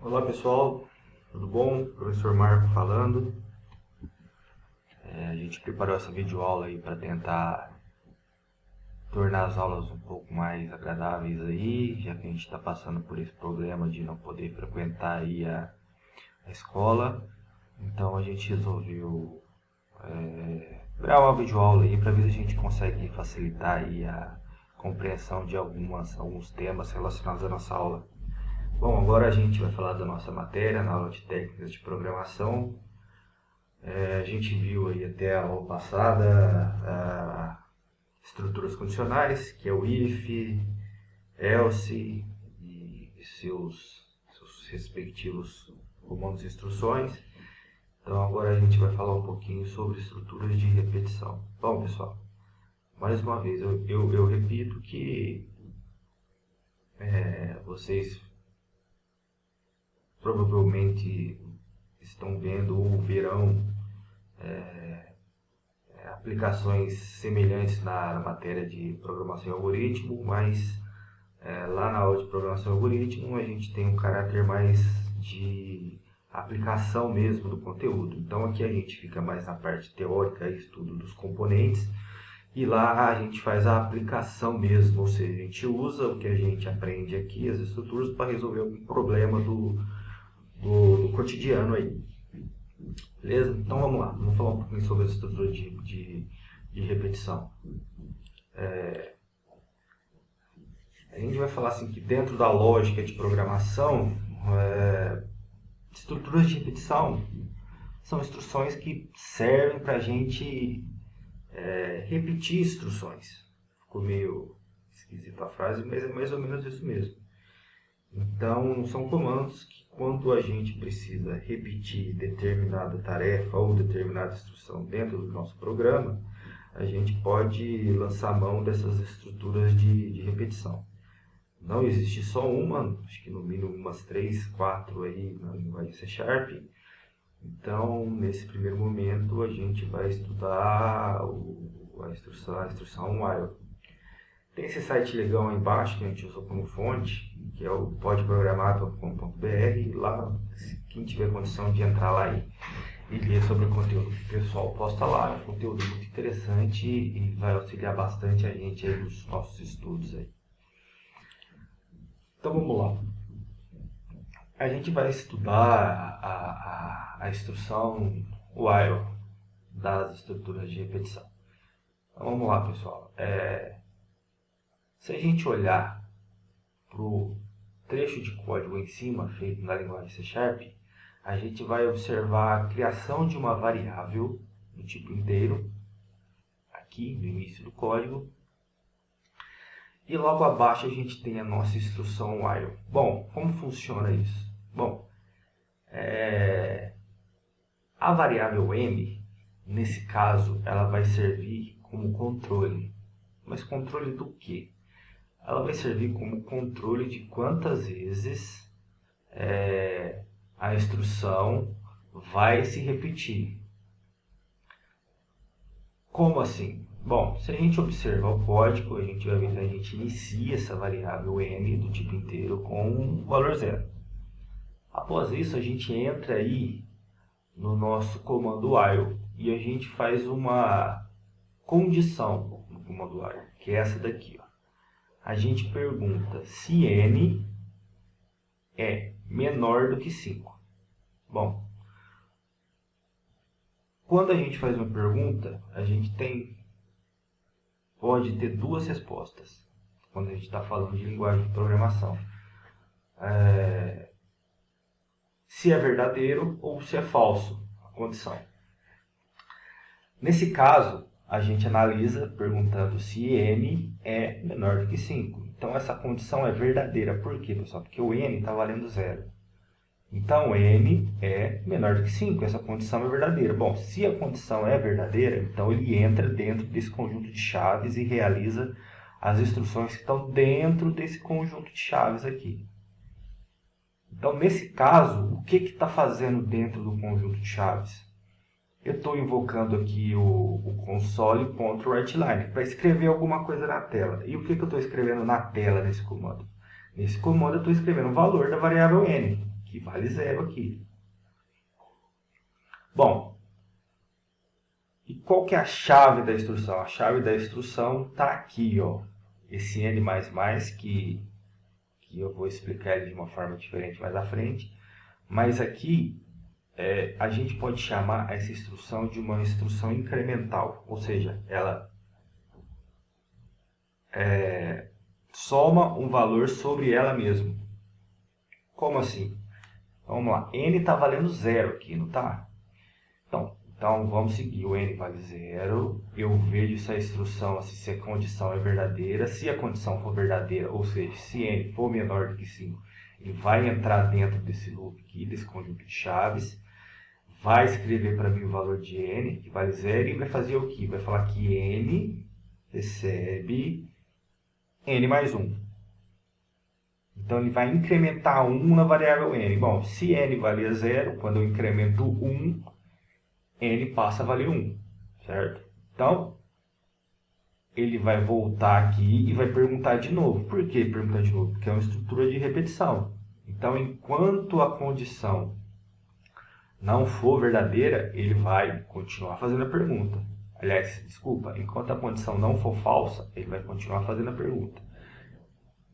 Olá pessoal, tudo bom? Professor Marco falando. A gente preparou essa videoaula aí para tentar tornar as aulas um pouco mais agradáveis aí, já que a gente está passando por esse problema de não poder frequentar aí a escola. Então a gente resolveu gravar uma videoaula aí para ver se a gente consegue facilitar aí a compreensão de alguns temas relacionados à nossa aula. Bom, agora a gente vai falar da nossa matéria na aula de técnicas de programação. A gente viu aí até a aula passada estruturas condicionais, que é o if, else e seus respectivos comandos e instruções. Então agora a gente vai falar um pouquinho sobre estruturas de repetição. Bom pessoal, mais uma vez eu repito que vocês provavelmente estão vendo ou verão aplicações semelhantes na matéria de programação e algoritmo, mas lá na aula de programação e algoritmo a gente tem um caráter mais de aplicação mesmo do conteúdo. Então aqui a gente fica mais na parte teórica, estudo dos componentes, e lá a gente faz a aplicação mesmo, ou seja, a gente usa o que a gente aprende aqui, as estruturas, para resolver algum problema do cotidiano aí. Beleza? Então vamos lá, vamos falar um pouquinho sobre a estrutura de repetição. A gente vai falar assim que dentro da lógica de programação, estruturas de repetição são instruções que servem para a gente repetir instruções. Ficou meio esquisita a frase, mas é mais ou menos isso mesmo. Então, são comandos que quando a gente precisa repetir determinada tarefa ou determinada instrução dentro do nosso programa, a gente pode lançar mão dessas estruturas de repetição. Não existe só uma, acho que no mínimo umas 3, 4 aí na linguagem C#. Então, nesse primeiro momento, a gente vai estudar a instrução while. Tem esse site legal aí embaixo que a gente usou como fonte, que é o podeprogramar.com.br. Lá, quem tiver condição de entrar lá e ler sobre o conteúdo que o pessoal posta lá, é um conteúdo muito interessante e vai auxiliar bastante a gente aí nos nossos estudos aí. Então vamos lá. A gente vai estudar a instrução while das estruturas de repetição. Então vamos lá, pessoal. Se a gente olhar para o trecho de código em cima, feito na linguagem C#, a gente vai observar a criação de uma variável do tipo inteiro, aqui no início do código, e logo abaixo a gente tem a nossa instrução while. Bom, como funciona isso? Bom, a variável m, nesse caso, ela vai servir como controle. Mas controle do quê? Ela vai servir como controle de quantas vezes a instrução vai se repetir. Como assim? Bom, se a gente observar o código, a gente vai ver que a gente inicia essa variável m do tipo inteiro com um valor 0. Após isso, a gente entra aí no nosso comando while e a gente faz uma condição no comando while, que é essa daqui, ó. A gente pergunta se n é menor do que 5. Bom, quando a gente faz uma pergunta, a gente pode ter duas respostas, quando a gente está falando de linguagem de programação. Se é verdadeiro ou se é falso a condição. Nesse caso, a gente analisa perguntando se n é menor do que 5. Então, essa condição é verdadeira. Por quê, pessoal? Porque o n está valendo 0. Então, n é menor do que 5. Essa condição é verdadeira. Bom, se a condição é verdadeira, então ele entra dentro desse conjunto de chaves e realiza as instruções que estão dentro desse conjunto de chaves aqui. Então, nesse caso, o que está fazendo dentro do conjunto de chaves? Eu estou invocando aqui o console.writeLine para escrever alguma coisa na tela. E o que eu estou escrevendo na tela nesse comando? Nesse comando eu estou escrevendo o valor da variável n, que vale 0 aqui. Bom, e qual que é a chave da instrução? A chave da instrução está aqui, ó. Esse n++, que eu vou explicar ele de uma forma diferente mais à frente. Mas aqui, a gente pode chamar essa instrução de uma instrução incremental. Ou seja, ela soma um valor sobre ela mesma. Como assim? Vamos lá. N está valendo 0 aqui, não está? Então, vamos seguir. O n vale 0. Eu vejo essa instrução se a condição é verdadeira. Se a condição for verdadeira, ou seja, se n for menor do que 5, ele vai entrar dentro desse loop aqui, desse conjunto de chaves. Vai escrever para mim o valor de n, que vale 0, e vai fazer o quê? Vai falar que n recebe n mais 1. Então, ele vai incrementar 1 na variável n. Bom, se n valia 0, quando eu incremento 1, n passa a valer 1, certo? Então, ele vai voltar aqui e vai perguntar de novo. Por que perguntar de novo? Porque é uma estrutura de repetição. Então, enquanto a condição não for verdadeira, ele vai continuar fazendo a pergunta. Aliás, desculpa, enquanto a condição não for falsa, ele vai continuar fazendo a pergunta.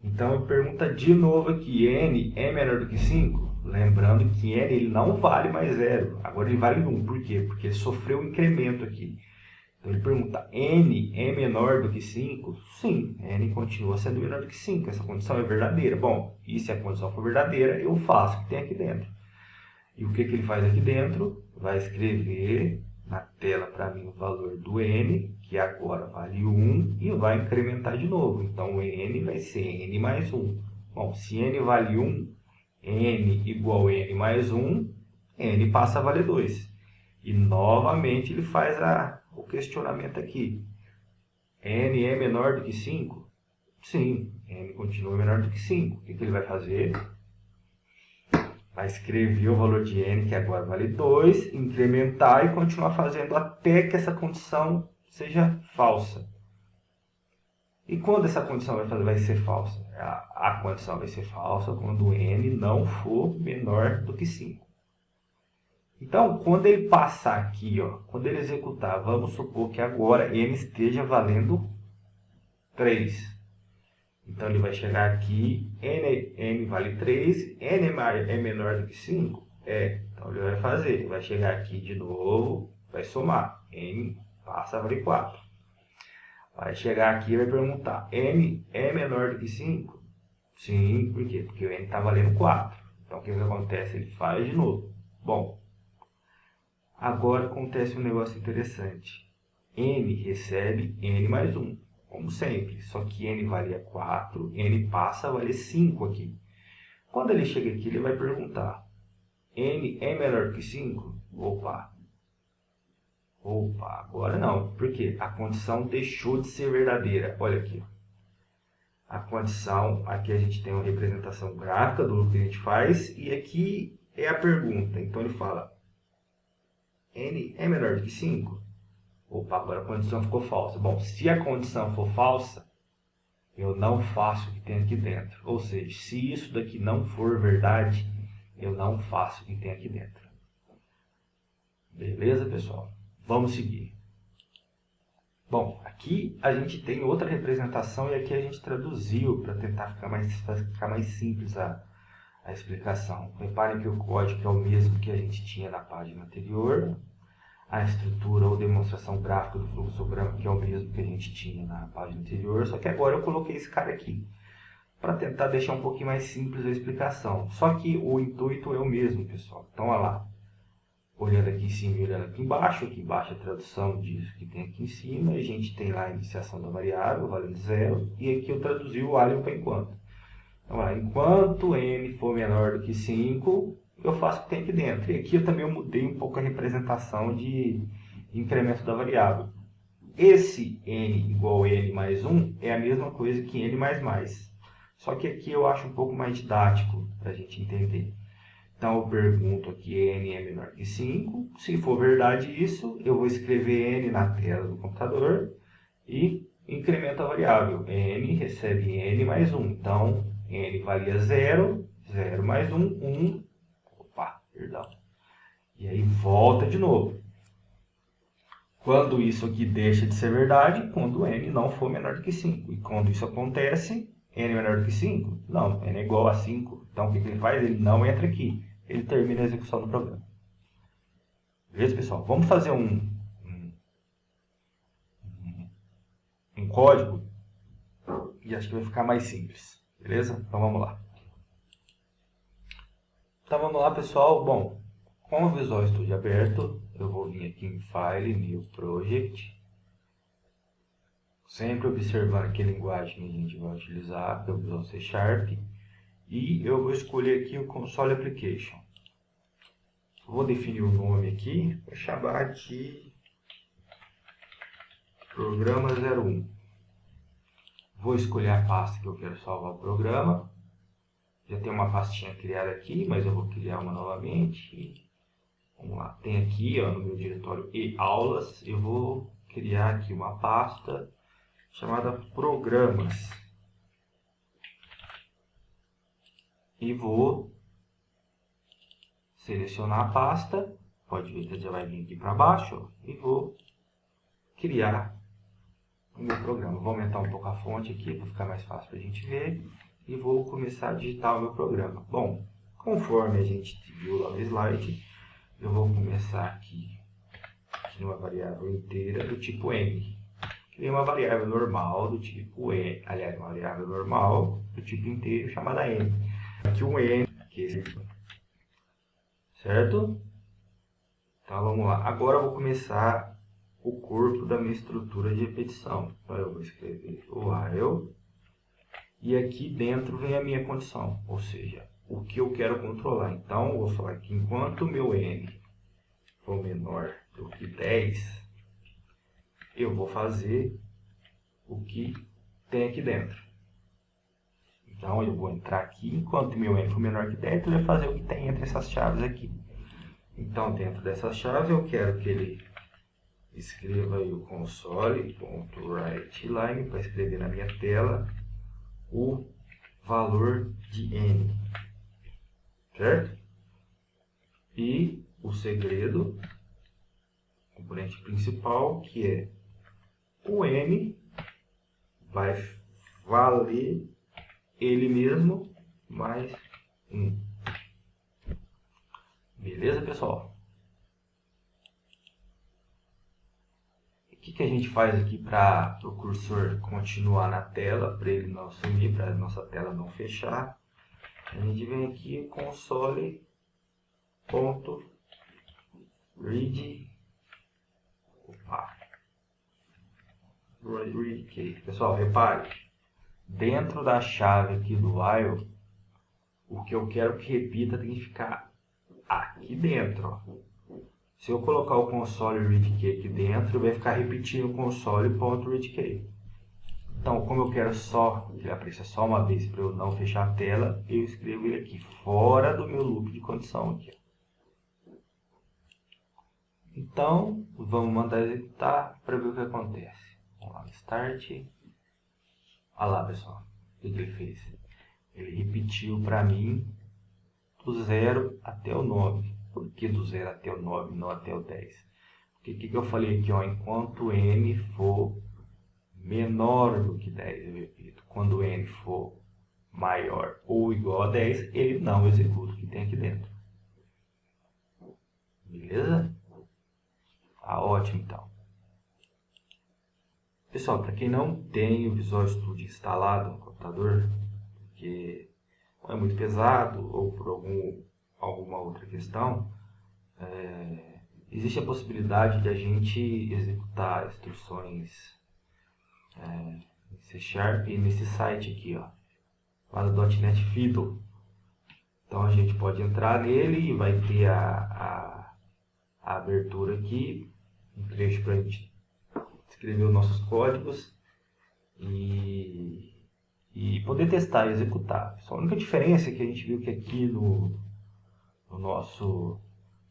Então, ele pergunta de novo aqui, n é menor do que 5? Lembrando que n ele não vale mais 0, agora ele vale 1. Por quê? Porque ele sofreu um incremento aqui. Então, ele pergunta, n é menor do que 5? Sim, n continua sendo menor do que 5, essa condição é verdadeira. Bom, e se a condição for verdadeira, eu faço o que tem aqui dentro. E o que ele faz aqui dentro? Vai escrever na tela para mim o valor do n, que agora vale 1, e vai incrementar de novo. Então, o n vai ser n mais 1. Bom, se n vale 1, n igual a n mais 1, n passa a valer 2. E, novamente, ele faz o questionamento aqui. N é menor do que 5? Sim, n continua menor do que 5. O que ele vai fazer? Vai escrever o valor de n, que agora vale 2, incrementar e continuar fazendo até que essa condição seja falsa. E quando essa condição vai ser falsa? A condição vai ser falsa quando n não for menor do que 5. Então, quando ele passar aqui, ó, quando ele executar, vamos supor que agora n esteja valendo 3. Então, ele vai chegar aqui, n vale 3, n é menor do que 5? Então, ele vai fazer, ele vai chegar aqui de novo, vai somar, n passa a valer 4. Vai chegar aqui e vai perguntar, n é menor do que 5? Sim, por quê? Porque o n está valendo 4. Então, o que acontece? Ele faz de novo. Bom, agora acontece um negócio interessante. N recebe n mais 1. Como sempre, só que n valia 4, n passa a valer 5 aqui. Quando ele chega aqui, ele vai perguntar, n é menor que 5? Opa, agora não. Por quê? A condição deixou de ser verdadeira. Olha aqui. A condição, aqui a gente tem uma representação gráfica do que a gente faz, e aqui é a pergunta. Então ele fala, n é menor do que 5? Opa, agora a condição ficou falsa. Bom, se a condição for falsa, eu não faço o que tem aqui dentro. Ou seja, se isso daqui não for verdade, eu não faço o que tem aqui dentro. Beleza, pessoal? Vamos seguir. Bom, aqui a gente tem outra representação e aqui a gente traduziu para tentar ficar mais simples a explicação. Reparem que o código é o mesmo que a gente tinha na página anterior. A estrutura ou demonstração gráfica do fluxograma, que é o mesmo que a gente tinha na página anterior, só que agora eu coloquei esse cara aqui, para tentar deixar um pouquinho mais simples a explicação. Só que o intuito é o mesmo, pessoal. Então, olha lá, olhando aqui em cima e olhando aqui embaixo a tradução disso que tem aqui em cima, a gente tem lá a iniciação da variável, valendo 0, e aqui eu traduzi o alien para enquanto. Então, olha, enquanto n for menor do que 5, eu faço o que tem aqui dentro. E aqui eu também mudei um pouco a representação de incremento da variável. Esse n igual a n mais 1 é a mesma coisa que n mais mais. Só que aqui eu acho um pouco mais didático para a gente entender. Então eu pergunto aqui, n é menor que 5. Se for verdade isso, eu vou escrever n na tela do computador e incremento a variável. N recebe n mais 1. Então, n valia 0, 0 mais 1, 1. Perdão. E aí volta de novo. Quando isso aqui deixa de ser verdade, quando n não for menor do que 5. E quando isso acontece, n é menor do que 5? Não, n é igual a 5. Então o que ele faz? Ele não entra aqui. Ele termina a execução do programa. Beleza, pessoal? Vamos fazer um código e acho que vai ficar mais simples. Beleza? Então vamos lá. Então vamos lá, pessoal. Bom, com o Visual Studio aberto, eu vou vir aqui em File, New Project. Sempre observando que linguagem a gente vai utilizar, que é o Visual C Sharp. E eu vou escolher aqui o Console Application. Vou definir o nome aqui, vou chamar de Programa 01. Vou escolher a pasta que eu quero salvar o programa. Já tem uma pastinha criada aqui, mas eu vou criar uma novamente. Vamos lá, tem aqui ó, no meu diretório e aulas, eu vou criar aqui uma pasta chamada Programas. E vou selecionar a pasta, pode ver que já vai vir aqui para baixo, e vou criar o meu programa. Vou aumentar um pouco a fonte aqui para ficar mais fácil para a gente ver. E vou começar a digitar o meu programa. Bom, conforme a gente viu lá no slide, eu vou começar aqui numa variável inteira do tipo n. Criei uma variável normal do tipo n, aliás, uma variável normal do tipo inteiro chamada n. Aqui um n, que é esse aqui. Certo? Então vamos lá. Agora eu vou começar o corpo da minha estrutura de repetição. Então eu vou escrever while. E aqui dentro vem a minha condição, ou seja, o que eu quero controlar. Então, eu vou falar que enquanto o meu n for menor do que 10, eu vou fazer o que tem aqui dentro. Então, eu vou entrar aqui, enquanto o meu n for menor que 10, ele vai fazer o que tem entre essas chaves aqui. Então, dentro dessas chaves, eu quero que ele escreva aí o console.writeLine para escrever na minha tela o valor de n, certo? E o segredo, componente principal, que é o n vai valer ele mesmo mais 1. Beleza, pessoal? O que a gente faz aqui para o cursor continuar na tela, para ele não sumir, para a nossa tela não fechar? A gente vem aqui em console.read. Pessoal, repare, dentro da chave aqui do while, o que eu quero que repita tem que ficar aqui dentro. Ó. Se eu colocar o console.readkey aqui dentro, vai ficar repetindo o console.readkey. Então, como eu quero só que ele apareça só uma vez para eu não fechar a tela, eu escrevo ele aqui, fora do meu loop de condição. Aqui. Então, vamos mandar executar para ver o que acontece. Vamos lá no Start. Olha lá, pessoal, o que ele fez? Ele repetiu para mim do 0 até o 9. Por que do 0 até o 9, não até o 10? Porque o que eu falei aqui? Ó, enquanto n for menor do que 10, eu repito. Quando n for maior ou igual a 10, ele não executa o que tem aqui dentro. Beleza? Tá ótimo, então. Pessoal, para quem não tem o Visual Studio instalado no computador, porque é muito pesado ou por alguma outra questão, existe a possibilidade de a gente executar instruções em C Sharp nesse site aqui, ó, lá do .NET Fiddle. Então a gente pode entrar nele e vai ter a abertura aqui, um trecho para a gente escrever os nossos códigos e poder testar e executar. Só a única diferença é que a gente viu que aqui no nosso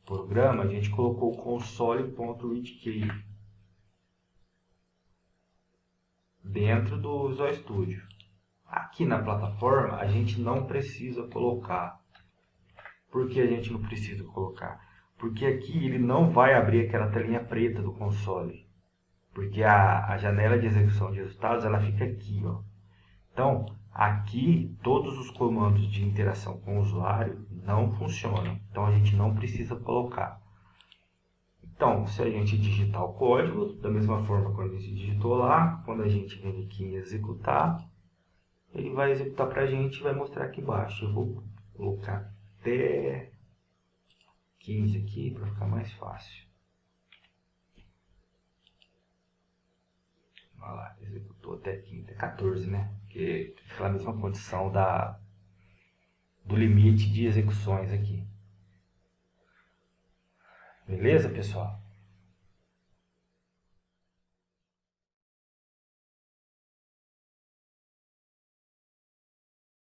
programa a gente colocou o console.readkey dentro do Visual Studio. Aqui na plataforma a gente não precisa colocar, Por que a gente não precisa colocar? Porque aqui ele não vai abrir aquela telinha preta do console. Porque a janela de execução de resultados ela fica aqui, ó. Então, aqui todos os comandos de interação com o usuário não funcionam. Então a gente não precisa colocar. Então, se a gente digitar o código, da mesma forma que a gente digitou lá, quando a gente vem aqui em executar, ele vai executar para a gente e vai mostrar aqui embaixo. Eu vou colocar até 15 aqui para ficar mais fácil. Olha lá, executou até 15, até 14, né? Porque fica a mesma condição do limite de execuções aqui. Beleza, pessoal?